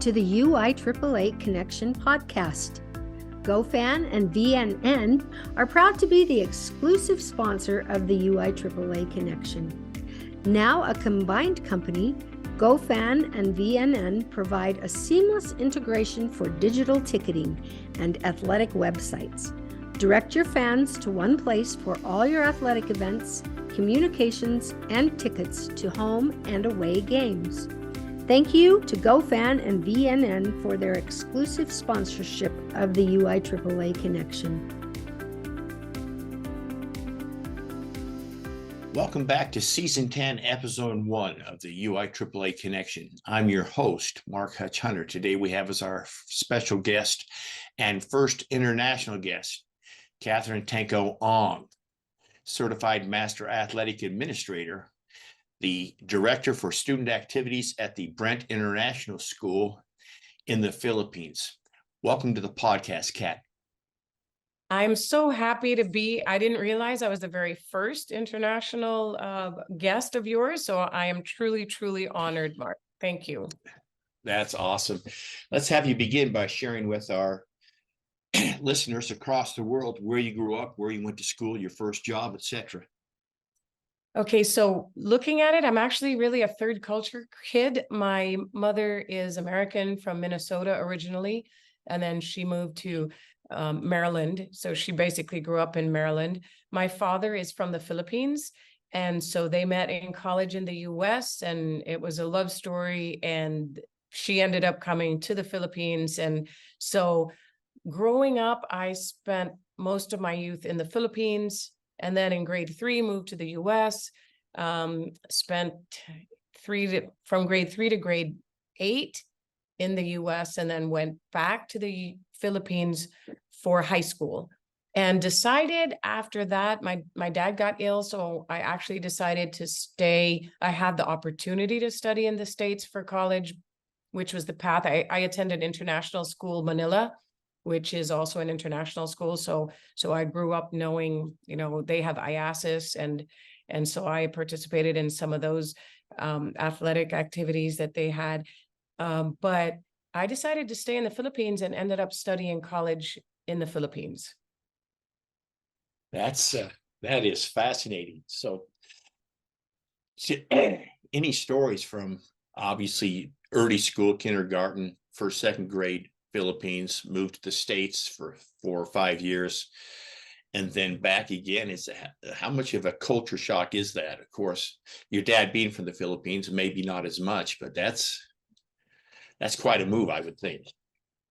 to the UIAAA Connection podcast. GoFan and VNN are proud to be the exclusive sponsor of the UIAAA Connection. Now a combined company, GoFan and VNN provide a seamless integration for digital ticketing and athletic websites. Direct your fans to one place for all your athletic events, communications, and tickets to home and away games. Thank you to GoFan and VNN for their exclusive sponsorship of the UIAAA Connection. Welcome back to Season 10, Episode 1 of the UIAAA Connection. I'm your host, Mark Hutch Hunter. Today we have as our special guest and first international guest, Catherine Tanco Ong, Certified Master Athletic Administrator, the Director for Student Activities at the Brent International School in the Philippines. Welcome to the podcast, Kat. I'm so happy to be. I didn't realize I was the very first international guest of yours, so I am truly, truly honored, Mark. Thank you. That's awesome. Let's have you begin by sharing with our listeners across the world where you grew up, where you went to school, your first job, etc. Okay, so looking at it, I'm actually really a third culture kid. My mother is American from Minnesota originally, and then she moved to Maryland. So she basically grew up in Maryland. My father is from the Philippines. And so they met in college in the US, and it was a love story. And she ended up coming to the Philippines. And so growing up, I spent most of my youth in the Philippines. And then in grade 3, moved to the US, spent from grade 3 to grade 8 in the US, and then went back to the Philippines for high school, and decided after that, my dad got ill. So I actually decided to stay. I had the opportunity to study in the States for college, which was the path. I attended international school, Manila, which is also an international school. So I grew up knowing, they have IASIS, and so I participated in some of those athletic activities that they had. But I decided to stay in the Philippines and ended up studying college in the Philippines. That is fascinating. So any stories from obviously early school, kindergarten, first, second grade, Philippines, moved to the States for 4 or 5 years, and then back again? How much of a culture shock is that? Of course, your dad being from the Philippines, maybe not as much, but that's quite a move, I would think.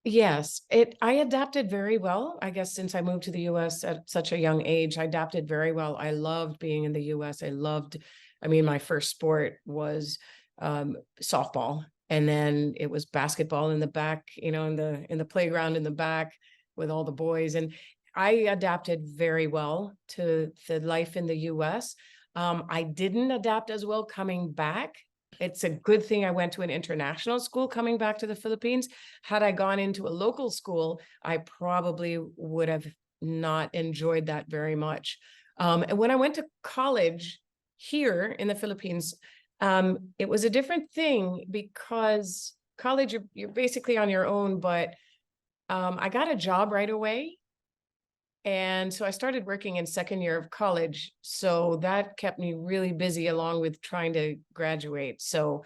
Yes, I adapted very well. I guess since I moved to the US at such a young age, I adapted very well. I loved being in the US. My first sport was softball, and then it was basketball in the back, in the playground in the back with all the boys. And I adapted very well to the life in the US. I didn't adapt as well coming back. It's a good thing I went to an international school coming back to the Philippines. Had I gone into a local school, I probably would have not enjoyed that very much. And when I went to college here in the Philippines, it was a different thing, because college, you're basically on your own, but I got a job right away. And so I started working in second year of college. So that kept me really busy along with trying to graduate. So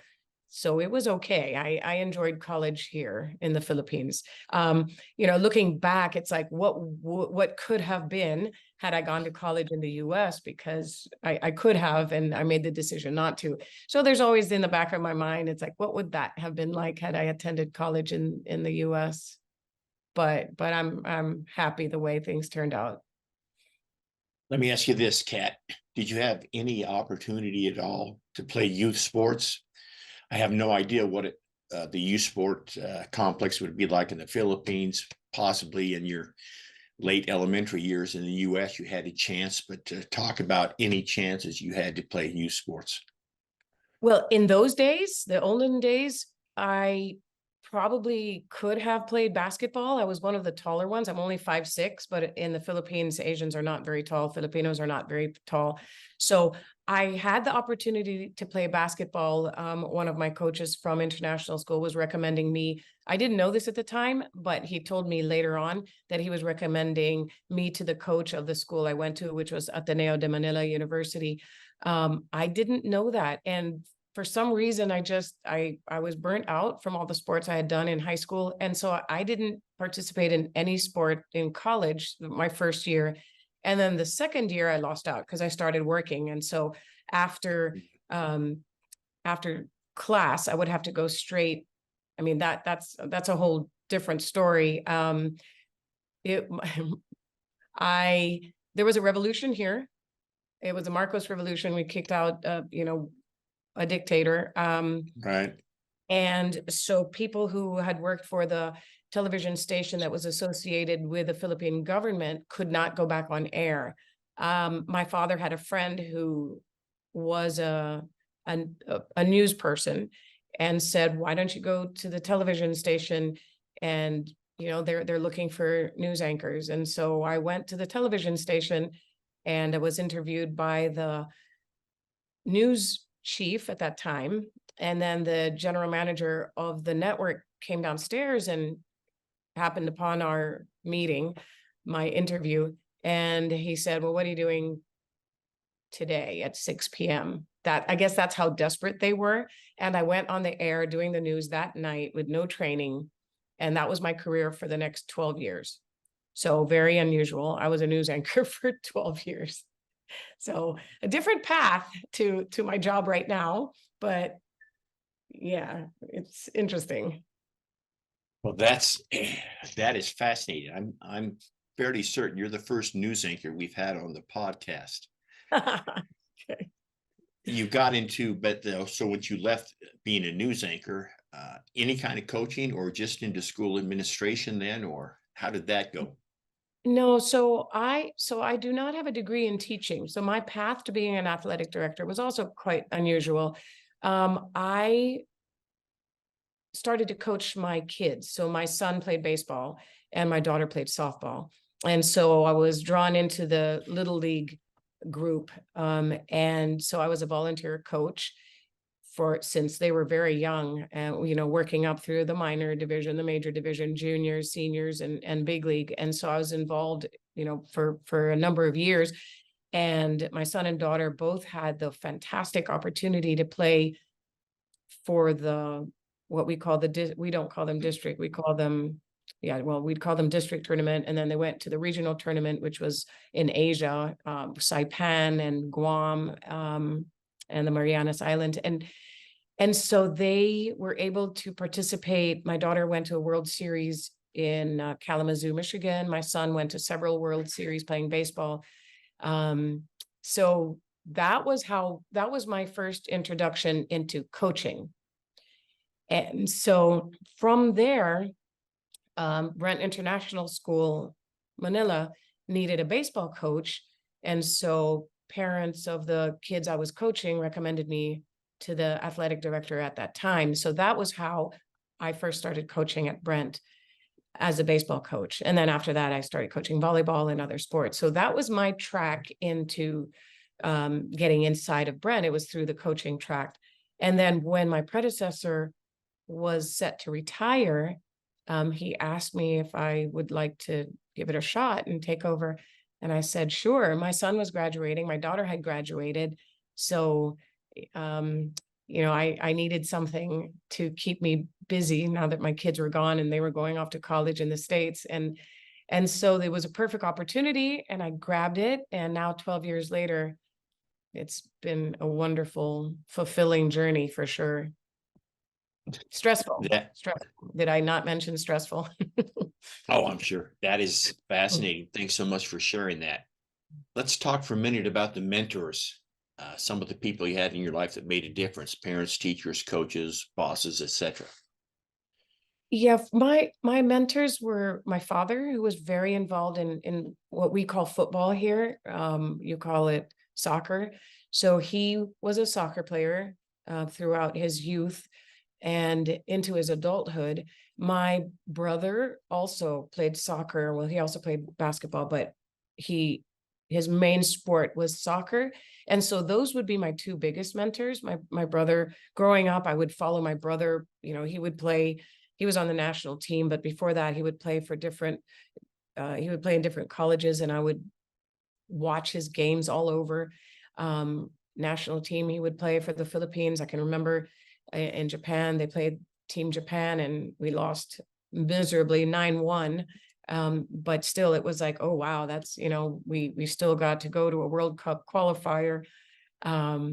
it was okay. I enjoyed college here in the Philippines. Looking back, it's like, what could have been had I gone to college in the US, because I could have, and I made the decision not to. So there's always in the back of my mind, it's like, what would that have been like had I attended college in the US? But I'm happy the way things turned out. Let me ask you this, Kat. Did you have any opportunity at all to play youth sports? I have no idea what the youth sport complex would be like in the Philippines. Possibly in your late elementary years in the US, you had a chance, but to talk about any chances you had to play youth sports. Well, in those days, the olden days, I probably could have played basketball. I was one of the taller ones. I'm only 5'6", but in the Philippines, Asians are not very tall. Filipinos are not very tall. So I had the opportunity to play basketball. One of my coaches from international school was recommending me. I didn't know this at the time, but he told me later on that he was recommending me to the coach of the school I went to, which was Ateneo de Manila University. I didn't know that. And for some reason, I was burnt out from all the sports I had done in high school. And so I didn't participate in any sport in college, my first year. And then the second year I lost out because I started working. And so after after class, I would have to go straight. I mean, that's a whole different story. It there was a revolution here. It was a Marcos revolution. We kicked out a dictator. Right. And so people who had worked for the television station that was associated with the Philippine government could not go back on air. My father had a friend who was a news person and said, why don't you go to the television station? And, they're looking for news anchors. And so I went to the television station and I was interviewed by the news chief at that time. And then the general manager of the network came downstairs and happened upon our meeting, my interview. And he said, well, what are you doing today at 6 p.m.? I guess that's how desperate they were. And I went on the air doing the news that night with no training. And that was my career for the next 12 years. So very unusual. I was a news anchor for 12 years. So a different path to my job right now, but yeah, it's interesting. Well, that is fascinating. I'm fairly certain you're the first news anchor we've had on the podcast. Okay. You got into, so once you left being a news anchor, any kind of coaching or just into school administration then, or how did that go? No, so I do not have a degree in teaching. So my path to being an athletic director was also quite unusual. I started to coach my kids. So my son played baseball and my daughter played softball. And so I was drawn into the Little League group. And so I was a volunteer coach since they were very young, and working up through the minor division, the major division, juniors, seniors, and big league. And so I was involved, for a number of years. And my son and daughter both had the fantastic opportunity to play for what we call we don't call them district, we call them, we'd call them district tournament. And then they went to the regional tournament, which was in Asia, Saipan and Guam, and the Marianas Island. And so they were able to participate. My daughter went to a World Series in Kalamazoo, Michigan. My son went to several World Series playing baseball. So that was my first introduction into coaching. And so from there, Brent International School, Manila, needed a baseball coach. And so parents of the kids I was coaching recommended me to the athletic director at that time. So that was how I first started coaching at Brent as a baseball coach. And then after that, I started coaching volleyball and other sports. So that was my track into getting inside of Brent. It was through the coaching track. And then when my predecessor was set to retire, he asked me if I would like to give it a shot and take over. And I said, sure. My son was graduating. My daughter had graduated. So, I needed something to keep me busy now that my kids were gone and they were going off to college in the States. And so there was a perfect opportunity and I grabbed it. And now 12 years later, it's been a wonderful, fulfilling journey for sure. Stressful. Did I not mention stressful? Oh, I'm sure. That is fascinating. Thanks so much for sharing that. Let's talk for a minute about the mentors, some of the people you had in your life that made a difference, parents, teachers, coaches, bosses, etc. Yeah, my mentors were my father, who was very involved in what we call football here. You call it soccer. So he was a soccer player throughout his youth. and into his adulthood. My brother also played soccer. Well, he also played basketball, but his main sport was soccer. And so those would be my two biggest mentors. My brother, growing up, I would follow my brother. He was on the national team, but before that, he would play in different colleges, and I would watch his games all over. National team, he would play for the Philippines. I can remember in Japan, they played Team Japan, and we lost miserably 9-1. But still, it was like, oh wow, that's, we still got to go to a World Cup qualifier. Of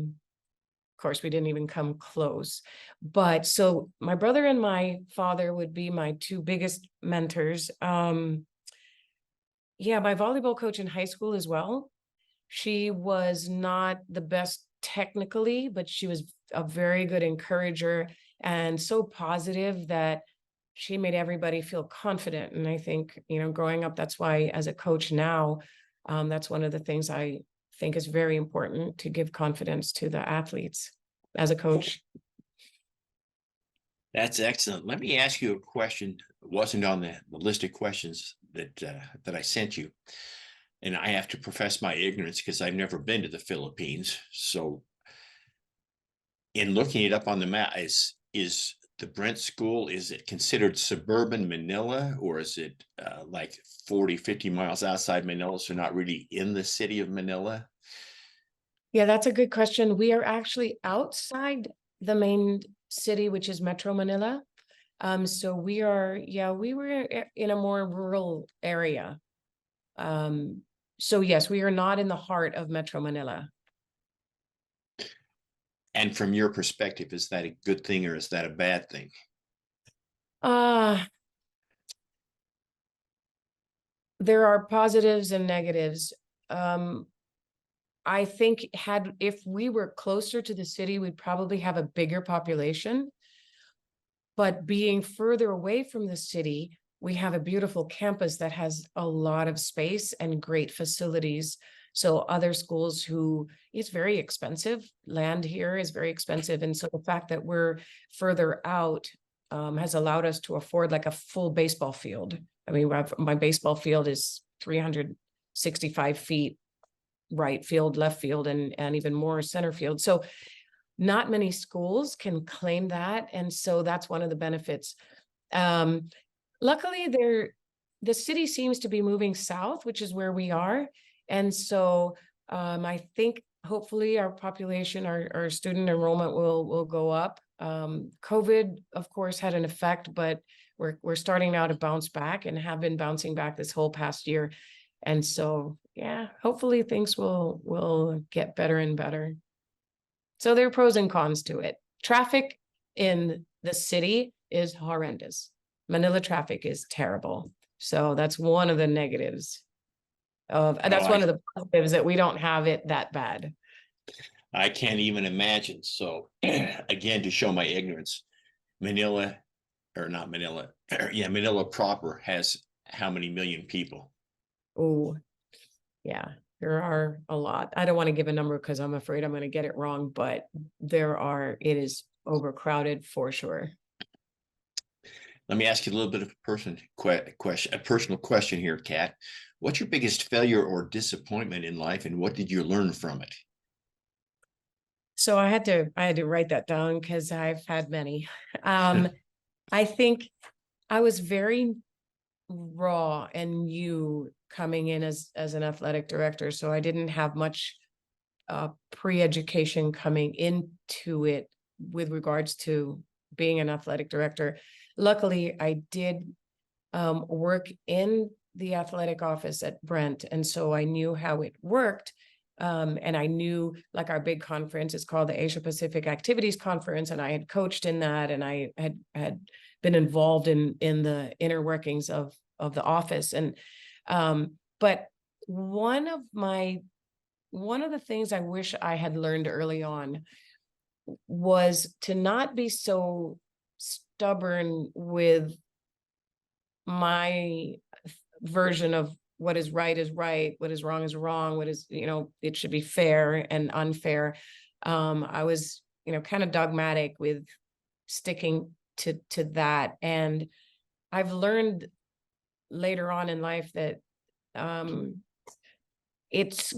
course, we didn't even come close. But so my brother and my father would be my two biggest mentors. Yeah, my volleyball coach in high school as well. She was not the best technically, but she was a very good encourager and so positive that she made everybody feel confident. And I think, growing up, that's why as a coach now, that's one of the things I think is very important, to give confidence to the athletes as a coach. That's excellent. Let me ask you a question. It wasn't on the list of questions that I sent you. And I have to profess my ignorance because I've never been to the Philippines. So in looking it up on the map, is the Brent School, is it considered suburban Manila, or is it like 40, 50 miles outside Manila, so not really in the city of Manila? Yeah, that's a good question. We are actually outside the main city, which is Metro Manila. So we were in a more rural area. So yes, we are not in the heart of Metro Manila. And from your perspective, is that a good thing or is that a bad thing? There are positives and negatives. I think if we were closer to the city, we'd probably have a bigger population. But being further away from the city, we have a beautiful campus that has a lot of space and great facilities. So other schools it's very expensive. Land here is very expensive. And so the fact that we're further out has allowed us to afford like a full baseball field. I mean, my baseball field is 365 feet, right field, left field, and even more center field. So not many schools can claim that. And so that's one of the benefits. Luckily, the city seems to be moving south, which is where we are. And so I think hopefully our population, our student enrollment will go up. COVID, of course, had an effect, but we're starting now to bounce back and have been bouncing back this whole past year. And so, yeah, hopefully things will get better and better. So there are pros and cons to it. Traffic in the city is horrendous. Manila traffic is terrible. So that's one of the negatives. One of the positives, that we don't have it that bad. I can't even imagine. So again, to show my ignorance, Manila proper has how many million people? Oh, yeah, there are a lot. I don't want to give a number because I'm afraid I'm going to get it wrong, but it is overcrowded for sure. Let me ask you a little bit of a personal question here, Kat. What's your biggest failure or disappointment in life, and what did you learn from it? So I had to write that down because I've had many. I think I was very raw and new coming in as an athletic director. So I didn't have much pre-education coming into it with regards to being an athletic director. Luckily, I did work in the athletic office at Brent. And so I knew how it worked. And I knew, like, our big conference is called the Asia Pacific Activities Conference. And I had coached in that, and I had been involved in the inner workings of the office. And but one of the things I wish I had learned early on was to not be so stubborn with my version of what is right, what is wrong, what is, it should be fair and unfair. I was, kind of dogmatic with sticking to that. And I've learned later on in life that it's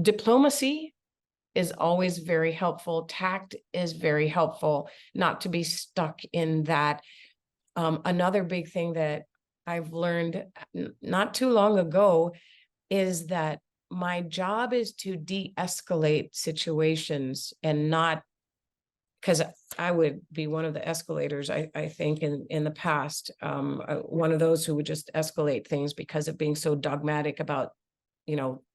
diplomacy is always very helpful. Tact is very helpful, not to be stuck in that. Another big thing that I've learned not too long ago is that my job is to de-escalate situations, and not, because I would be one of the escalators, I think, in the past, one of those who would just escalate things because of being so dogmatic about,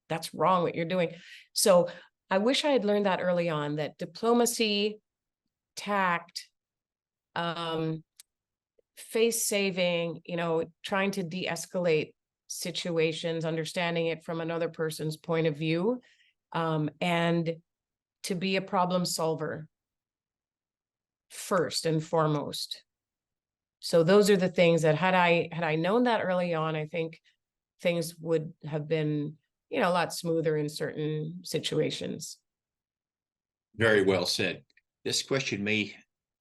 that's wrong what you're doing. So I wish I had learned that early on, that diplomacy, tact, face saving, trying to de-escalate situations, understanding it from another person's point of view, and to be a problem solver first and foremost. So those are the things that had I known that early on, I think things would have been, a lot smoother in certain situations. Very well said. This question may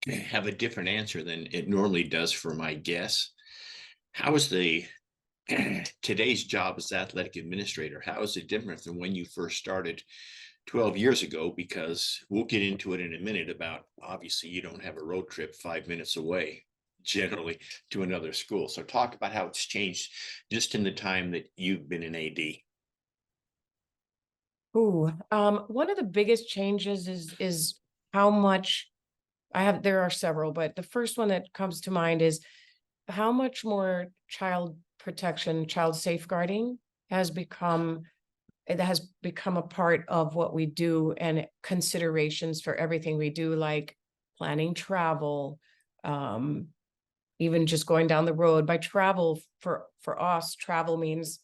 have a different answer than it normally does for my guests. How is today's job as athletic administrator, how is it different than when you first started 12 years ago? Because we'll get into it in a minute about, obviously, you don't have a road trip 5 minutes away generally to another school. So talk about how it's changed just in the time that you've been an AD. One of the biggest changes is how much there are several, but the first one that comes to mind is how much more child protection, child safeguarding has become a part of what we do, and considerations for everything we do, like planning travel, even just going down the road. By travel, for us, travel means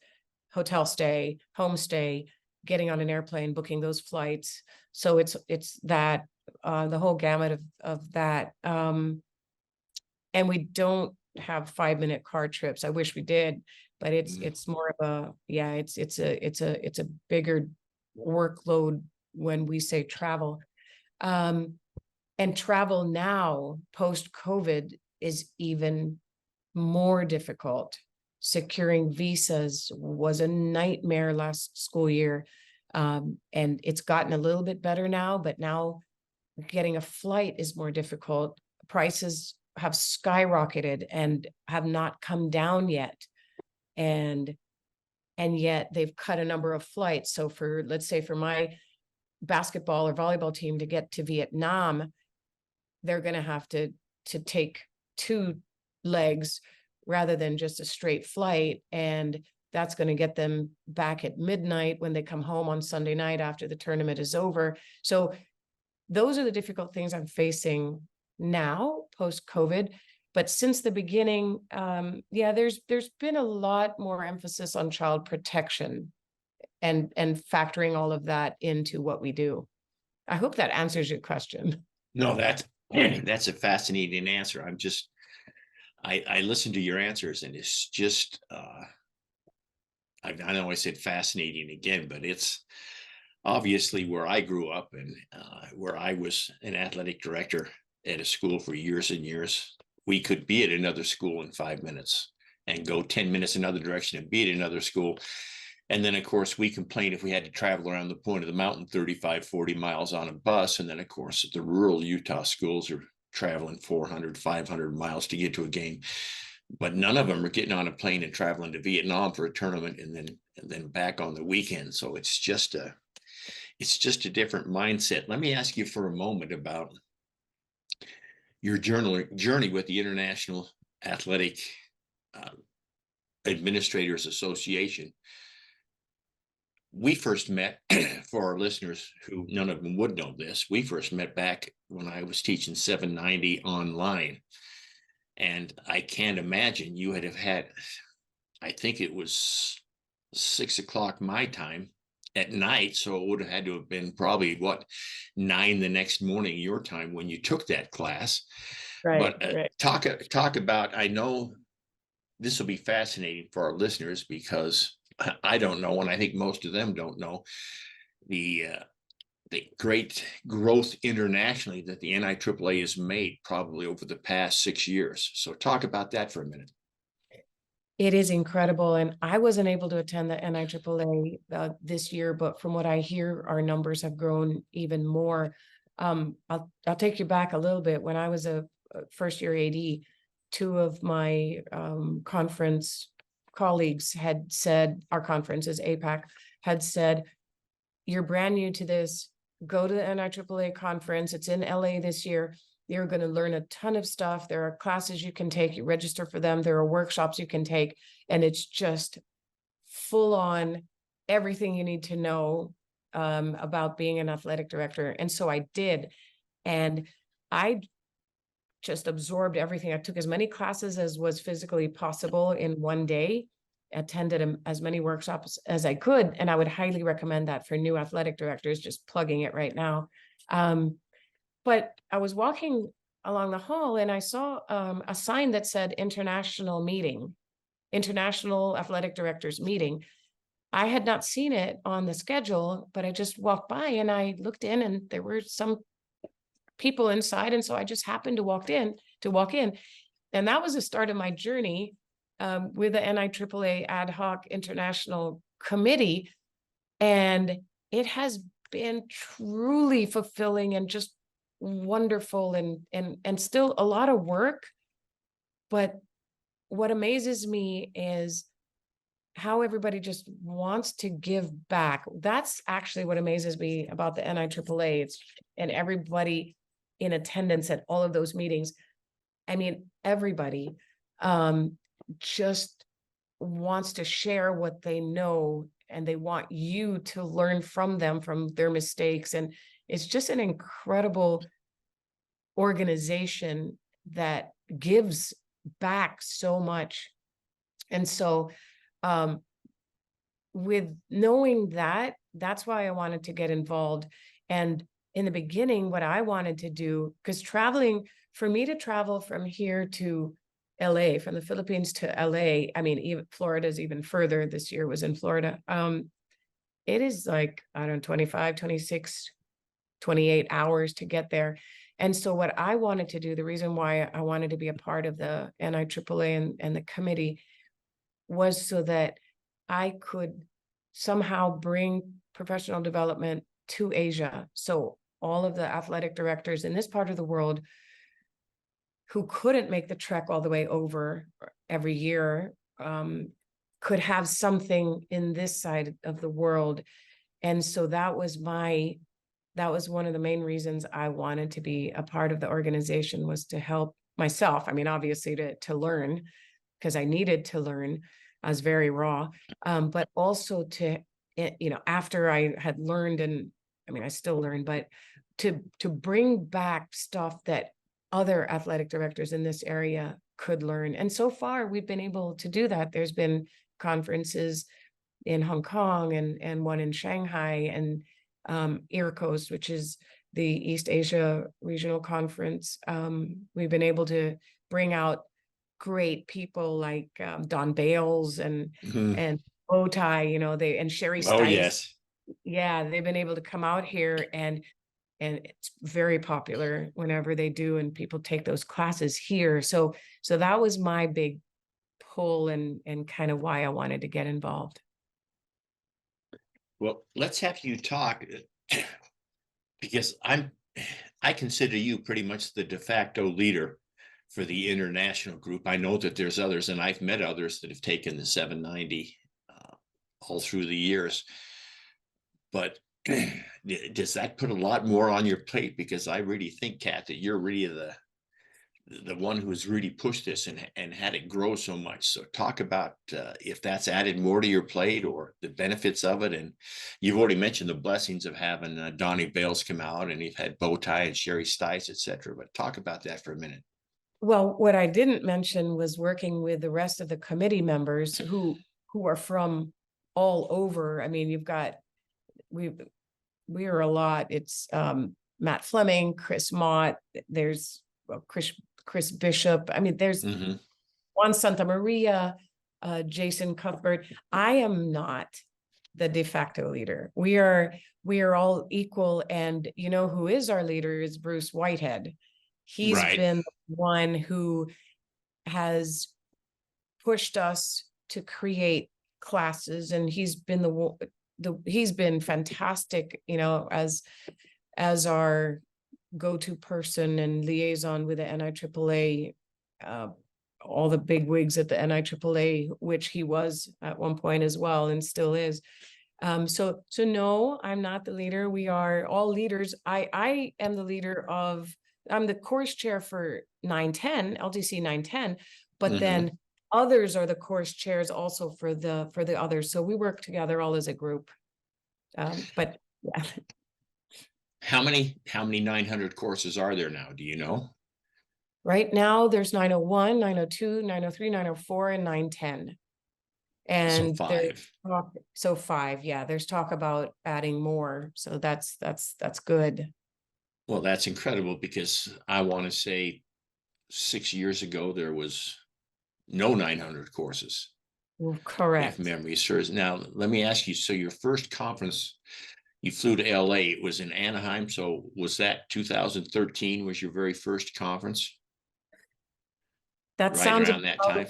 hotel stay, home stay, getting on an airplane, booking those flights. So it's that, the whole gamut of that. And we don't have 5-minute car trips. I wish we did, but it's more of it's a bigger workload when we say travel. And travel now post COVID is even more difficult. Securing visas was a nightmare last school year. And it's gotten a little bit better now, but now getting a flight is more difficult. Prices have skyrocketed and have not come down yet. And yet they've cut a number of flights. So let's say for my basketball or volleyball team to get to Vietnam, they're going to have to take 2 legs rather than just a straight flight. And that's going to get them back at midnight when they come home on Sunday night after the tournament is over. So those are the difficult things I'm facing now post COVID. But since the beginning, there's been a lot more emphasis on child protection and factoring all of that into what we do. I hope that answers your question. No, that's a fascinating answer. I listened to your answers, and it's just, I know I said fascinating again, but it's obviously where I grew up, and where I was an athletic director at a school for years and years. We could be at another school in 5 minutes and go 10 minutes another direction and be at another school. And then, of course, we complained if we had to travel around the point of the mountain 35, 40 miles on a bus. And then, of course, the rural Utah schools are traveling 400, 500 miles to get to a game. But none of them are getting on a plane and traveling to Vietnam for a tournament and then back on the weekend. So it's just a different mindset. Let me ask you for a moment about your journey with the International Athletic Administrators Association. We first met, for our listeners who none of them would know this, we first met back when I was teaching 790 online. And I can't imagine you have had, I think it was 6 o'clock my time at night. So it would have had to have been probably 9 the next morning, your time, when you took that class. Right. But right. talk about, I know this will be fascinating for our listeners because I don't know, and I think most of them don't know, the the great growth internationally that the NIAAA has made probably over the past 6 years. So talk about that for a minute. It is incredible. And I wasn't able to attend the NIAAA this year, but from what I hear, our numbers have grown even more. I'll take you back a little bit. When I was a first year AD, two of my conference colleagues had said, our conference is APAC, had said, you're brand new to this, go to the NIAAA conference. It's in LA this year. You're going to learn a ton of stuff. There are classes you can take, you register for them. There are workshops you can take, and it's just full on everything you need to know about being an athletic director. And so I did, and I just absorbed everything. I took as many classes as was physically possible in one day, attended as many workshops as I could, and I would highly recommend that for new athletic directors, just plugging it right now. But I was walking along the hall and I saw a sign that said international meeting, international athletic directors meeting. I had not seen it on the schedule, but I just walked by and I looked in and there were some people inside. And so I just happened to walk in. And that was the start of my journey with the NIAAA Ad Hoc International Committee. And it has been truly fulfilling and just wonderful and still a lot of work. But what amazes me is how everybody just wants to give back. That's actually what amazes me about the NIAAA. And everybody in attendance at all of those meetings. I mean, everybody just wants to share what they know, and they want you to learn from them, from their mistakes. And it's just an incredible organization that gives back so much. And so with knowing that, that's why I wanted to get involved. And in the beginning, what I wanted to do, because for me to travel from here to LA, from the Philippines to LA, I mean, even Florida's even further. This year was in Florida. It is like, I don't know, 25, 26, 28 hours to get there. And so what I wanted to do, the reason why I wanted to be a part of the NIAAA and the committee, was so that I could somehow bring professional development to Asia. So all of the athletic directors in this part of the world who couldn't make the trek all the way over every year could have something in this side of the world. And so that was one of the main reasons I wanted to be a part of the organization, was to help myself. I mean, obviously to learn, because I needed to learn. I was very raw, but also to, after I had learned, and I mean, I still learn, but to bring back stuff that other athletic directors in this area could learn. And so far, we've been able to do that. There's been conferences in Hong Kong and one in Shanghai, and IRCOS, which is the East Asia Regional Conference. We've been able to bring out great people like Don Bales and Bowtie, and Sherry Stice. Oh, yes. Yeah, they've been able to come out here, and it's very popular whenever they do, and people take those classes here. So that was my big pull and kind of why I wanted to get involved. Well, let's have you talk, because I consider you pretty much the de facto leader for the international group. I know that there's others, and I've met others that have taken the 790 all through the years. But does that put a lot more on your plate? Because I really think, Kat, that you're really the one who's really pushed this and had it grow so much. So talk about if that's added more to your plate, or the benefits of it. And you've already mentioned the blessings of having Donnie Bales come out, and you've had Bowtie and Sherry Stice, et cetera. But talk about that for a minute. Well, what I didn't mention was working with the rest of the committee members who are from all over. I mean, we are a lot. It's Matt Fleming, Chris Mott, there's Chris Bishop. I mean, there's Juan Santa Maria, Jason Cuthbert. I am not the de facto leader. We are all equal. And you know who is our leader is Bruce Whitehead. He's Right. been the one who has pushed us to create classes, and he's been he's been fantastic, you know, as our go-to person and liaison with the NIAAA, all the big wigs at the NIAAA, which he was at one point as well and still is. So no, I'm not the leader. We are all leaders. I am the leader of, I'm the course chair for 910, LTC 910, but then others are the course chairs also for the others. So we work together all as a group. But yeah. How many 900 courses are there now? Do you know? Right now there's 901, 902, 903, 904, and 910. So And there's 5. talk, so 5, yeah, there's talk about adding more. So that's good. Well, that's incredible, because I want to say 6 years ago, there was no 900 courses, if Correct. memory serves. Now, let me ask you, so your first conference, you flew to LA, it was in Anaheim. So was that 2013 was your very first conference? That Right sounds around that time?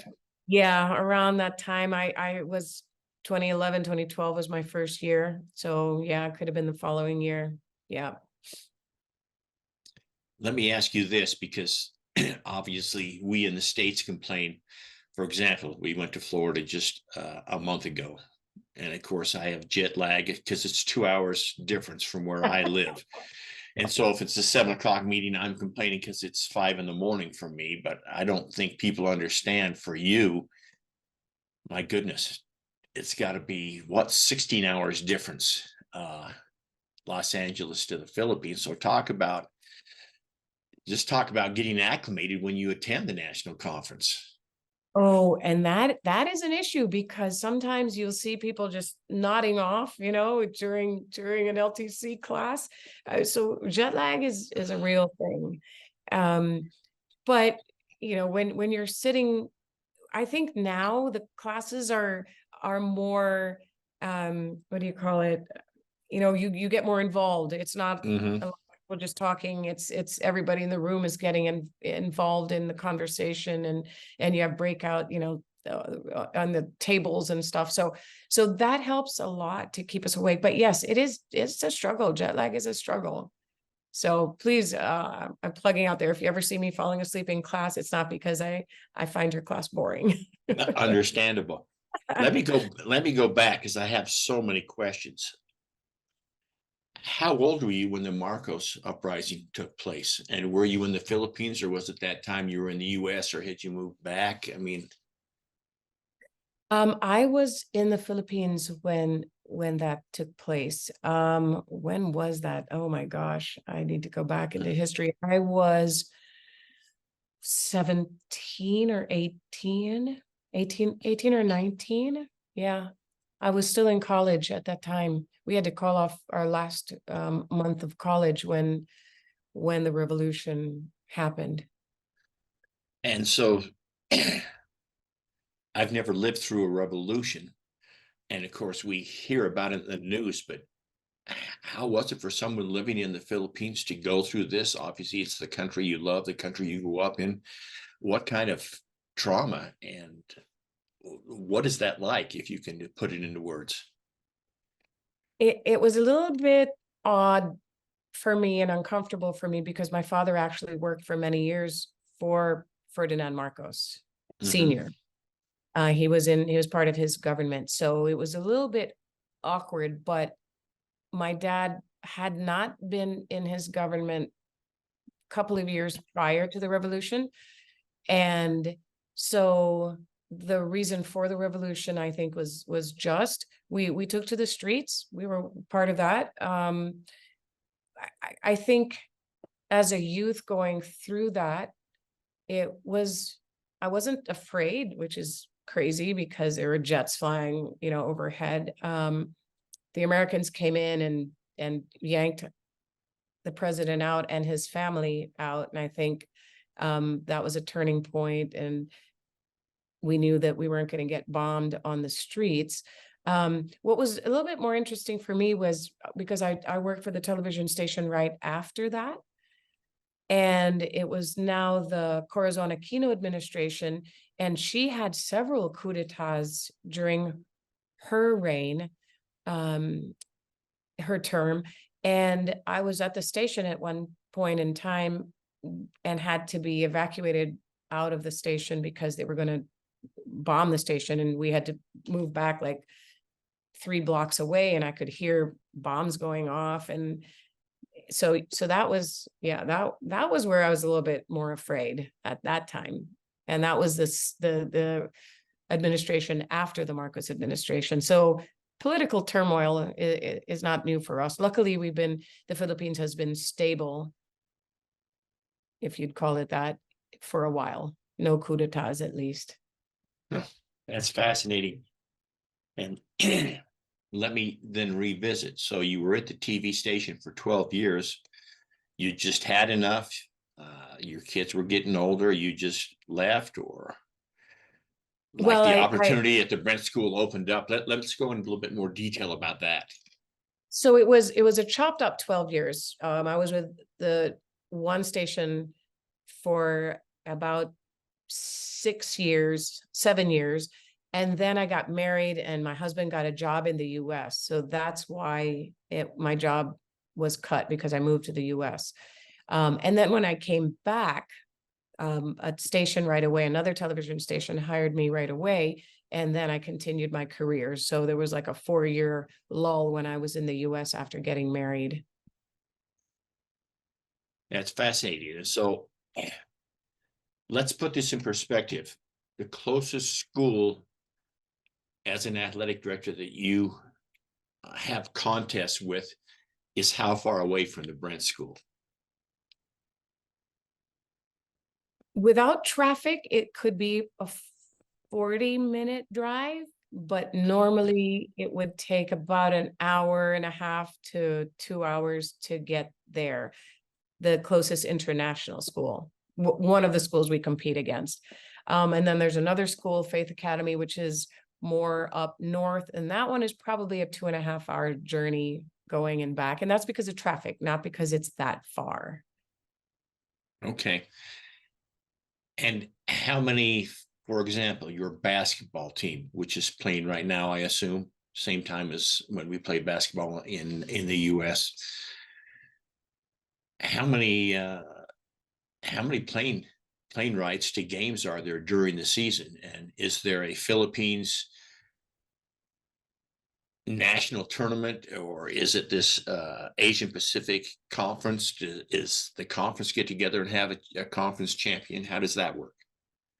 yeah, around that time. I was 2011, 2012 was my first year. So yeah, it could have been the following year. Yeah. Let me ask you this, because obviously we in the States complain. For example, we went to Florida just a month ago. And of course, I have jet lag because it's 2 hours difference from where I live. And so if it's a 7 o'clock meeting, I'm complaining because it's 5 in the morning for me. But I don't think people understand, for you, my goodness, it's got to be what, 16 hours difference, Los Angeles to the Philippines. So talk about getting acclimated when you attend the national conference. Oh, and that is an issue, because sometimes you'll see people just nodding off, you know, during an LTC class. So jet lag is a real thing. But you know, when you're sitting, I think now the classes are more, what do you call it? You know, you get more involved. It's not a lot of people just talking. It's everybody in the room is getting involved in the conversation, and you have breakout, you know, on the tables and stuff. So that helps a lot to keep us awake. But yes, it's a struggle. Jet lag is a struggle. So please, I'm plugging out there. If you ever see me falling asleep in class, it's not because I find your class boring. Understandable. Let me go back, because I have so many questions. How old were you when the Marcos uprising took place? And were you in the Philippines, or was it that time you were in the US, or had you moved back? I mean, I was in the Philippines when that took place. When was that? Oh my gosh, I need to go back into history. I was 17 or 18 or 19. Yeah. I was still in college at that time. We had to call off our last month of college when the revolution happened. and so I've never lived through a revolution. And of course, we hear about it in the news, but how was it for someone living in the Philippines to go through this? Obviously, it's the country you love, the country you grew up in. What kind of trauma, and what is that like, if you can put it into words? It was a little bit odd for me and uncomfortable for me, because my father actually worked for many years for Ferdinand Marcos Sr. He was part of his government. So it was a little bit awkward, but my dad had not been in his government a couple of years prior to the revolution. And so the reason for the revolution, I think, was just, we took to the streets. We were part of that. I think as a youth going through that, I wasn't afraid, which is crazy because there were jets flying, you know, overhead. The Americans came in and yanked the president out and his family out. And I think that was a turning point, and we knew that we weren't going to get bombed on the streets. What was a little bit more interesting for me was because I worked for the television station right after that. And it was now the Corazon Aquino administration, and she had several coups d'etats during her reign, her term. And I was at the station at one point in time and had to be evacuated out of the station because they were going to bomb the station, and we had to move back like 3 blocks away, and I could hear bombs going off. And so that was, yeah, that was where I was a little bit more afraid at that time. And that was the administration after the Marcos administration. So political turmoil is not new for us. Luckily, the Philippines has been stable, if you'd call it that, for a while. No coups d'etats, at least. That's fascinating. And let me then revisit. So you were at the TV station for 12 years. You just had enough. Your kids were getting older. You just left, or like Well, the opportunity at the Brent School opened up. Let's go into a little bit more detail about that. So it was a chopped up 12 years. I was with the one station for about 7 years. And then I got married and my husband got a job in the US. So that's why my job was cut, because I moved to the US. And then when I came back, a station right away, another television station hired me right away. And then I continued my career. So there was like a 4-year lull when I was in the US after getting married. That's fascinating. So let's put this in perspective. The closest school as an athletic director that you have contests with is how far away from the Brent School? Without traffic, it could be a 40-minute drive, but normally it would take about an hour and a half to 2 hours to get there. The closest international school, one of the schools we compete against. And then there's another school, Faith Academy, which is more up north. And that one is probably a 2.5-hour journey going and back. And that's because of traffic, not because it's that far. Okay. And how many, for example, your basketball team, which is playing right now, I assume, same time as when we played basketball in the US, how many plane rides to games are there during the season? And is there a Philippines national tournament, or is it this Asian Pacific conference? Is the conference get together and have a conference champion? How does that work?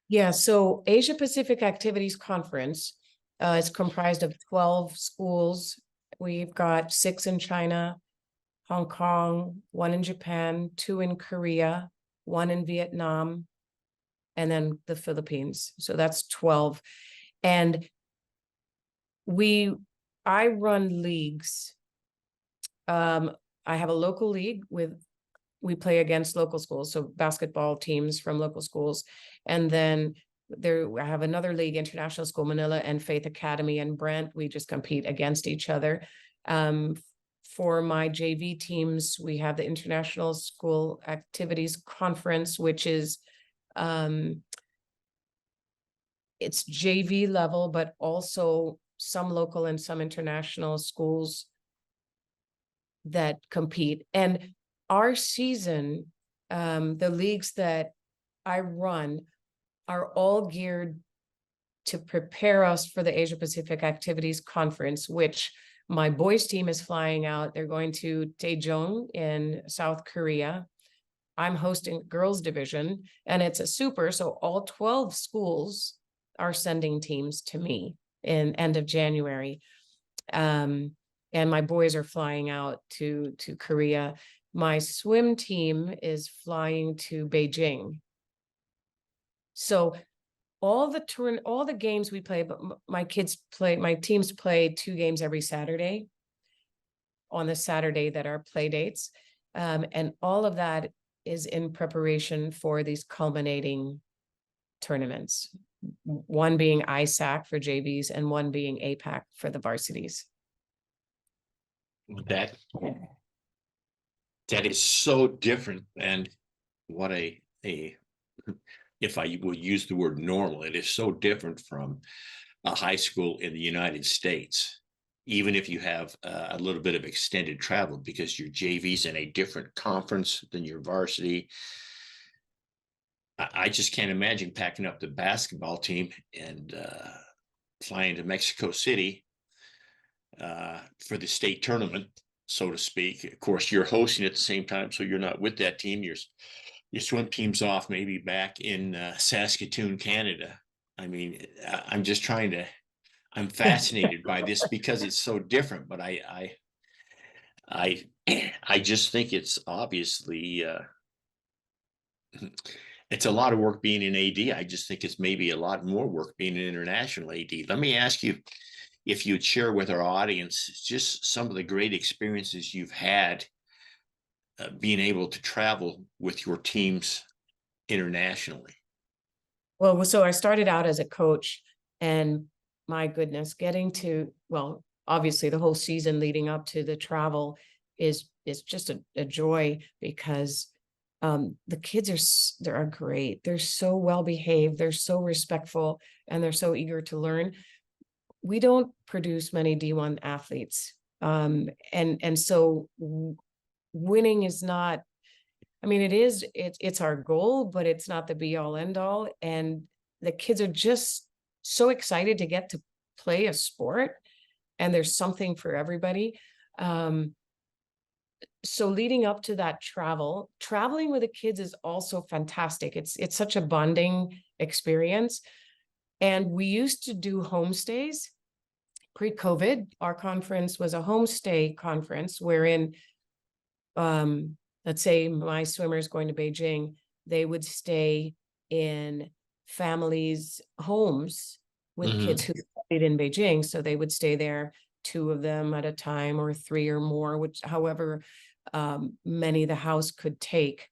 Yeah, so Asia Pacific Activities Conference is comprised of 12 schools. We've got 6 in China, Hong Kong, 1 in Japan, 2 in Korea, 1 in Vietnam, and then the Philippines. So that's 12. And I run leagues. I have a local league we play against local schools, so basketball teams from local schools. And then I have another league, International School Manila and Faith Academy and Brent. We just compete against each other. For my JV teams, we have the International School Activities Conference, which is it's JV level, but also some local and some international schools that compete. And our season, the leagues that I run are all geared to prepare us for the Asia Pacific Activities Conference, which my boys team is flying out. They're going to Daejeon in South Korea. I'm hosting girls division, and it's a super. So all 12 schools are sending teams to me in end of January. And my boys are flying out to Korea. My swim team is flying to Beijing. So all the games we play, but my teams play 2 games every Saturday on the Saturday that are play dates. And all of that is in preparation for these culminating tournaments. one being ISAC for JVs and one being APAC for the varsities. That is so different than what if I would use the word normal, it is so different from a high school in the United States, even if you have a little bit of extended travel, because your JV's in a different conference than your varsity. I just can't imagine packing up the basketball team and flying to Mexico City for the state tournament, so to speak. Of course, you're hosting at the same time, so you're not with that team. Your swim team's off maybe back in Saskatoon, Canada. I mean, I'm fascinated by this because it's so different, but I just think it's obviously it's a lot of work being an AD. I just think it's maybe a lot more work being an international AD. Let me ask you if you'd share with our audience just some of the great experiences you've had being able to travel with your teams internationally. Well, so I started out as a coach, and my goodness, getting to, well, obviously the whole season leading up to the travel is just a joy, because the kids are great. They're so well behaved. They're so respectful, and they're so eager to learn. We don't produce many D1 athletes. And so winning is not, I mean, it's our goal, but it's not the be all end all. And the kids are just so excited to get to play a sport, and there's something for everybody. So leading up to that traveling with the kids is also fantastic. It's such a bonding experience. And we used to do homestays pre-COVID. Our conference was a homestay conference wherein, let's say my swimmers going to Beijing, they would stay in families' homes with kids who studied in Beijing. So they would stay there, 2 of them at a time, or 3 or more, which however many the house could take.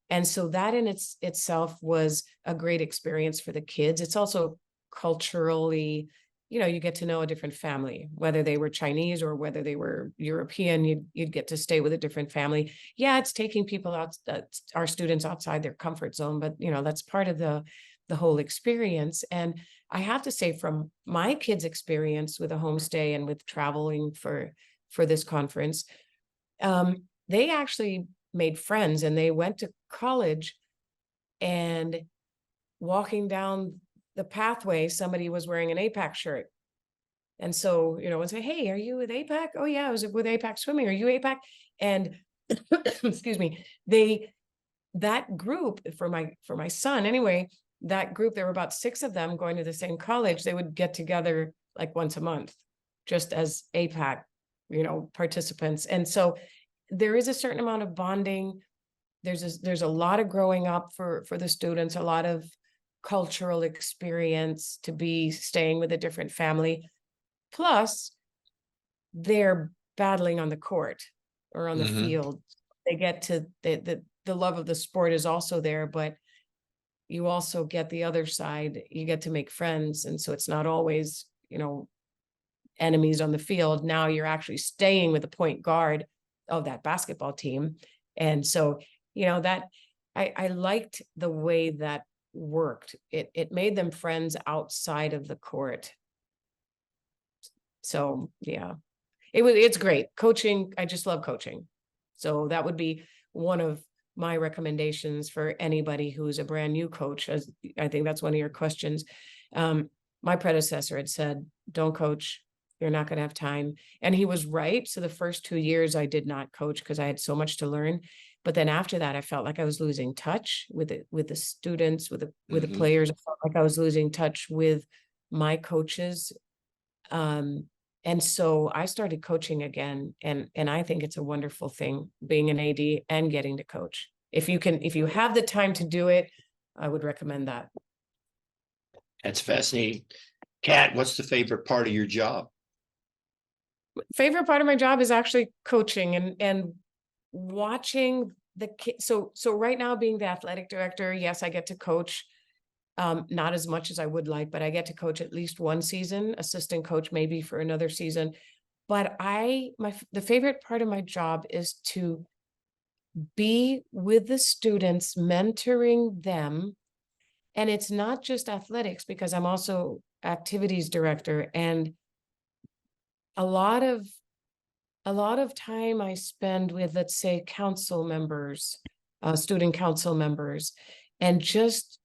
And so that in itself was a great experience for the kids. It's also culturally, you get to know a different family, whether they were Chinese or whether they were European. You'd get to stay with a different family. Yeah, it's taking people out, our students outside their comfort zone, but that's part of the whole experience. And I have to say, from my kids' experience with a homestay and with traveling for this conference, they actually made friends, and they went to college, and walking down the pathway, somebody was wearing an APAC shirt. And so, and say, hey, are you with APAC? Oh yeah, I was with APAC swimming. Are you APAC? And excuse me, that group for my son, anyway, that group, there were about 6 of them going to the same college. They would get together like once a month, just as APAC, participants. And so there is a certain amount of bonding. There's a lot of growing up for the students, a lot of cultural experience to be staying with a different family. Plus, they're battling on the court or on the field. They get to the love of the sport is also there, but you also get the other side. You get to make friends. And so it's not always, enemies on the field. Now you're actually staying with the point guard of that basketball team. And so, that I liked the way that worked. It made them friends outside of the court. So yeah, it's great. Coaching, I just love coaching. So that would be one of my recommendations for anybody who's a brand new coach, as I think that's one of your questions. My predecessor had said, don't coach. You're not going to have time. And he was right. So the first 2 years I did not coach because I had so much to learn. But then after that, I felt like I was losing touch with the students, with the players. I felt like I was losing touch with my coaches. And so I started coaching again. And I think it's a wonderful thing, being an AD and getting to coach. If you have the time to do it, I would recommend that. That's fascinating. Kat, what's the favorite part of your job? Favorite part of my job is actually coaching and watching the kids. So right now, being the athletic director, yes, I get to coach. Not as much as I would like, but I get to coach at least one season, assistant coach maybe for another season. But the favorite part of my job is to be with the students, mentoring them. And it's not just athletics, because I'm also activities director, and a lot of time I spend with, let's say, council members, student council members, and just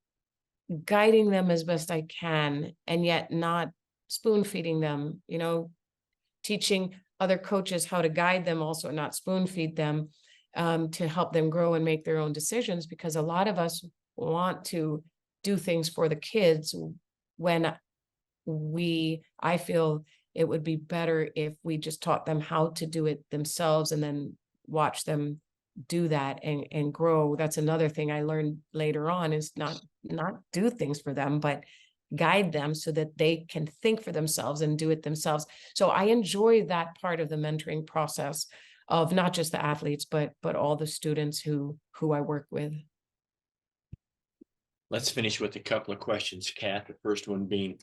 guiding them as best I can, and yet not spoon feeding them, teaching other coaches how to guide them, also not spoon feed them, to help them grow and make their own decisions, because a lot of us want to do things for the kids when I feel it would be better if we just taught them how to do it themselves and then watch them do that and grow. That's another thing I learned later on, is not do things for them, but guide them so that they can think for themselves and do it themselves. So I enjoy that part of the mentoring process of not just the athletes, but all the students who I work with. Let's finish with a couple of questions, Kat. The first one being,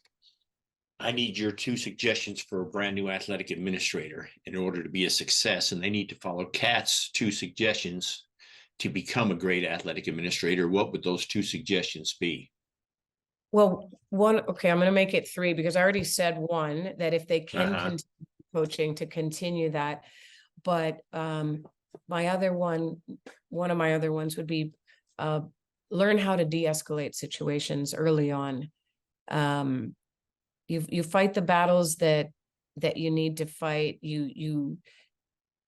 I need your 2 suggestions for a brand new athletic administrator in order to be a success, and they need to follow Kat's 2 suggestions to become a great athletic administrator. What would those 2 suggestions be? Well, okay, I'm going to make it 3, because I already said 1, that if they can continue coaching, to continue that. But my other one of my other ones would be learn how to de-escalate situations early on. You fight the battles that you need to fight. You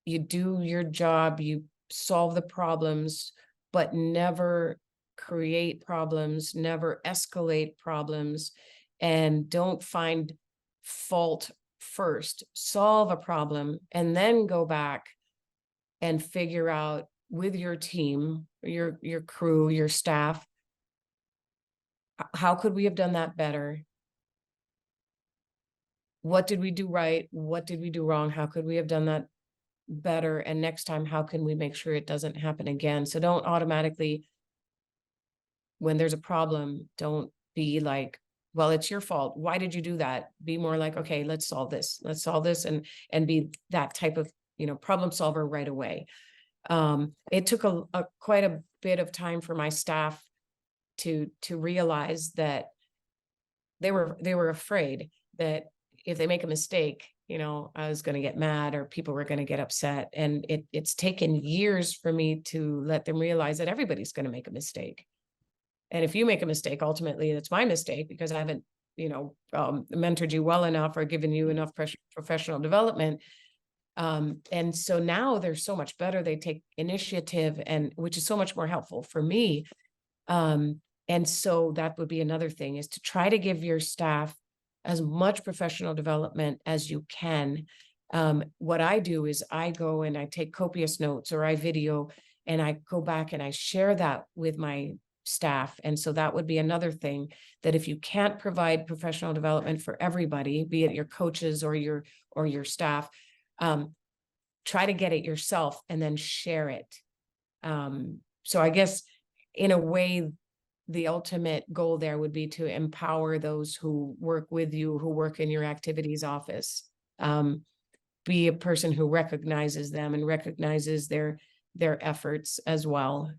do your job, you solve the problems, but never create problems, never escalate problems, and don't find fault first. Solve a problem and then go back and figure out with your team, your crew, your staff, how could we have done that better? What did we do right? What did we do wrong? How could we have done that better? And next time, how can we make sure it doesn't happen again? So don't automatically, when there's a problem, don't be like, well, it's your fault. Why did you do that? Be more like, okay, let's solve this. Let's solve this, and be that type of, problem solver right away. It took quite a bit of time for my staff to realize that they were afraid that if they make a mistake, I was going to get mad, or people were going to get upset. And it's taken years for me to let them realize that everybody's going to make a mistake. And if you make a mistake, ultimately it's my mistake, because I haven't, mentored you well enough or given you enough professional development. And so now they're so much better. They take initiative, and which is so much more helpful for me. And so that would be another thing, is to try to give your staff as much professional development as you can. What I do is I go and I take copious notes, or I video, and I go back and I share that with my staff. And so that would be another thing, that if you can't provide professional development for everybody, be it your coaches or your staff, try to get it yourself and then share it. So I guess in a way, the ultimate goal there would be to empower those who work with you, who work in your activities office. Be a person who recognizes them and recognizes their efforts as well.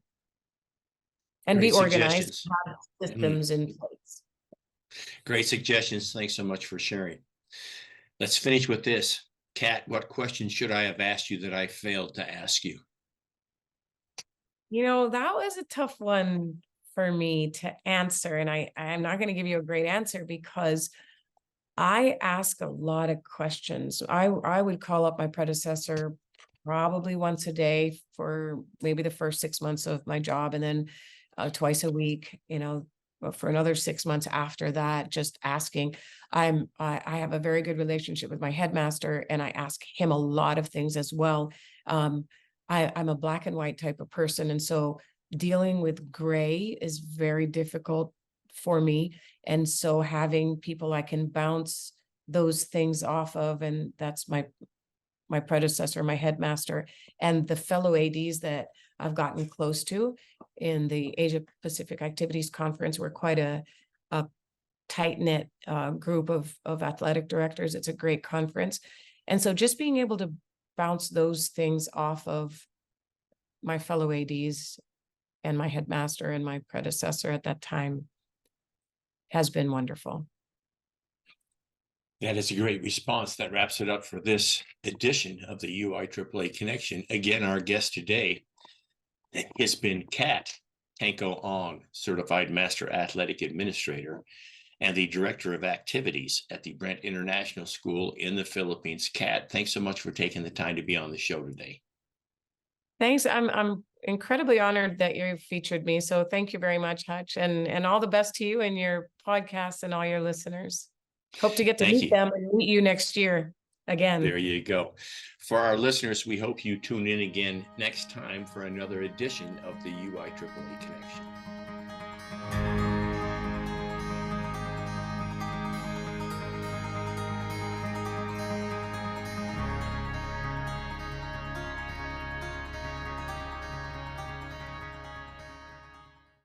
And Great be organized, suggestions. have systems in place. Great suggestions. Thanks so much for sharing. Let's finish with this. Kat, what question should I have asked you that I failed to ask you? That was a tough one for me to answer. And I'm not going to give you a great answer, because I ask a lot of questions. I would call up my predecessor probably once a day for maybe the first 6 months of my job, and then twice a week, for another 6 months after that, just asking. I have a very good relationship with my headmaster, and I ask him a lot of things as well. I'm a black and white type of person, and so dealing with gray is very difficult for me. And so having people I can bounce those things off of, and that's my predecessor, my headmaster, and the fellow ADs that I've gotten close to in the Asia Pacific Activities Conference. We're quite a a tight-knit group of athletic directors. It's a great conference. And so just being able to bounce those things off of my fellow ADs and my headmaster and my predecessor at that time has been wonderful. That is a great response. That wraps it up for this edition of the UIAAA Connection. Again, our guest today has been Kat Tanco Ong, Certified Master Athletic Administrator and the Director of Activities at the Brent International School in the Philippines. Kat, thanks so much for taking the time to be on the show today. Thanks. I'm incredibly honored that you featured me. So thank you very much, Hutch, and all the best to you and your podcast and all your listeners. Hope to get to meet them and meet you next year again. There you go. For our listeners, we hope you tune in again next time for another edition of the UIAAA Connection.